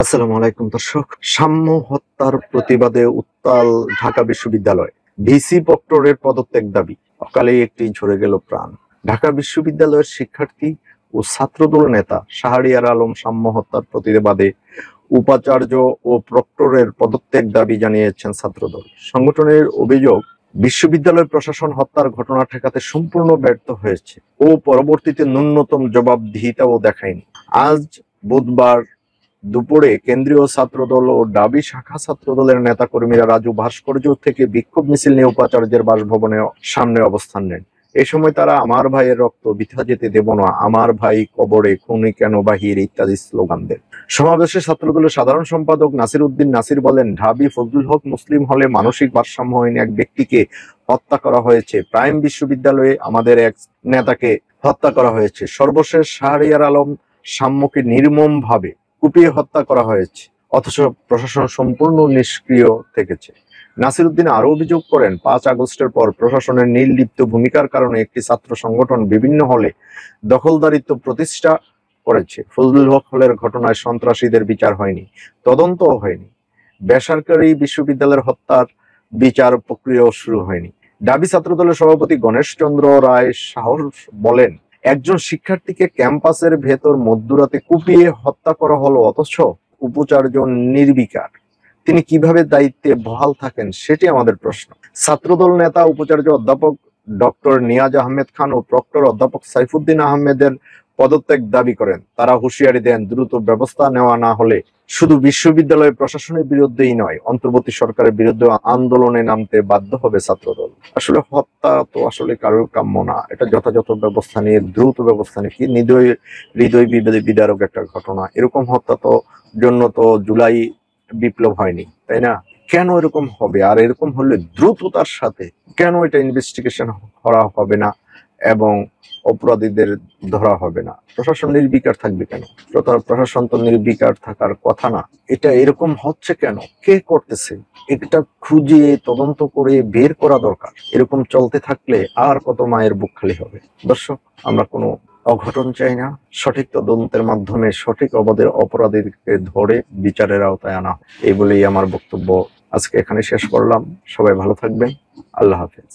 আসসালামু আলাইকুম দর্শক। সাম্য হত্যার প্রতিবাদে উত্তাল ঢাকা বিশ্ববিদ্যালয়। ভিসি প্রক্টরের পদত্যাগ দাবি, অকালেই একটি ঝরে গেল প্রাণ। ঢাকা বিশ্ববিদ্যালয়ের শিক্ষার্থী ও ছাত্রদল নেতা শাহরিয়ার আলম সাম্য হত্যার প্রতিবাদে উপাচার্য ও প্রক্টরের পদত্যাগ দাবি জানিয়েছেন ছাত্রদল। সংগঠনের অভিযোগ, বিশ্ববিদ্যালয় প্রশাসন হত্যার ঘটনা ঠেকাতে সম্পূর্ণ ব্যর্থ হয়েছে ও পরবর্তীতে ন্যূনতম জবাবদিহিতাও দেখায়নি। আজ বুধবার দুপুরে কেন্দ্রীয় ছাত্রদল ও ডাবি শাখা ছাত্রদলের নেতাকর্মীরা রাজু ভাস্কর্য থেকে বিক্ষোভ মিছিল নিয়ে উপাচার্যের বাসভবনের সামনে অবস্থান নেন। এ সময় তারা "আমার ভাইয়ের রক্ত বৃথা যেতে দেব না, আমার ভাই কবরে, খুনি কেন বাহির" ইত্যাদি স্লোগান দেন। সমাবেশে ছাত্রদলের সাধারণ সম্পাদক নাসির উদ্দিন নাসির বলেন, ঢাবি ফজলুল হক মুসলিম হলে মানসিক ভারসাম্যহীন এক ব্যক্তিকে হত্যা করা হয়েছে। প্রাইম বিশ্ববিদ্যালয়ে আমাদের এক নেতাকে হত্যা করা হয়েছে। সর্বশেষ শাহরিয়ার আলম সাম্যকে নির্মমভাবে কুপিয়ে হত্যা করা হয়েছে, অথচ প্রশাসন সম্পূর্ণ নিষ্ক্রিয় থেকেছে। নাসির উদ্দিন আরো অভিযোগ করেন, 5 আগস্টের পর প্রশাসনের নির্লিপ্ত ভূমিকার কারণে একটি ছাত্র সংগঠন বিভিন্ন হলে দখলদারিত্ব প্রতিষ্ঠা করেছে। ফজলুল হক হলের ঘটনায় সন্ত্রাসীদের বিচার হয়নি, তদন্তও হয়নি। বেসরকারি বিশ্ববিদ্যালয়ের হত্যার বিচার প্রক্রিয়াও শুরু হয়নি। ডাবি ছাত্রদলের সভাপতি গণেশ চন্দ্র রায় সাহস বলেন, একজন শিক্ষার্থীকে ক্যাম্পাসের ভেতর মধ্যরাতে কুপিয়ে হত্যা করা হলো, অথচ উপাচার্য নির্বিকার। তিনি কিভাবে দায়িত্বে বহাল থাকেন, সেটি আমাদের প্রশ্ন। ছাত্রদল নেতা উপাচার্য অধ্যাপক ডক্টর নিয়াজ আহমেদ খান ও প্রক্টর অধ্যাপক সাইফুদ্দিন আহমেদের পদত্যাগ দাবি করেন। তারা হুঁশিয়ারি দেন, দ্রুত ব্যবস্থা নেওয়া না হলে শুধু বিশ্ববিদ্যালয় প্রশাসনের বিরুদ্ধেই নয়, অন্তর্বর্তী সরকারের বিরুদ্ধে আন্দোলনে নামতে বাধ্য হবে ছাত্রদল। আসলে হত্যা তো আসলে কারোর কাম্য না। এটা যথাযথ ব্যবস্থা নিয়ে, দ্রুত ব্যবস্থা নিয়ে, কি হৃদয় বিদারক একটা ঘটনা। এরকম হত্যা তো জন্য তো জুলাই বিপ্লব হয়নি, তাই না? কেন এরকম হবে? আর এরকম হলে দ্রুততার সাথে কেন এটা ইনভেস্টিগেশন করা হবে না এবং অপরাধীদের ধরা হবে না? প্রশাসন নির্বিকার থাকবে কেন? প্রশাসন তো নির্বিকার থাকার কথা না। এটা এরকম হচ্ছে কেন? কে করতেছে? এটা খুঁজে তদন্ত করে বের করা দরকার। এরকম চলতে থাকলে আর কত মায়ের বুক খালি হবে। দর্শক, আমরা কোনো অঘটন চাই না। সঠিক তদন্তের মাধ্যমে সঠিক অপরাধীকে ধরে বিচারের আওতায় আনা, এই বলেই আমার বক্তব্য আজকে এখানে শেষ করলাম। সবাই ভালো থাকবেন। আল্লাহ হাফেজ।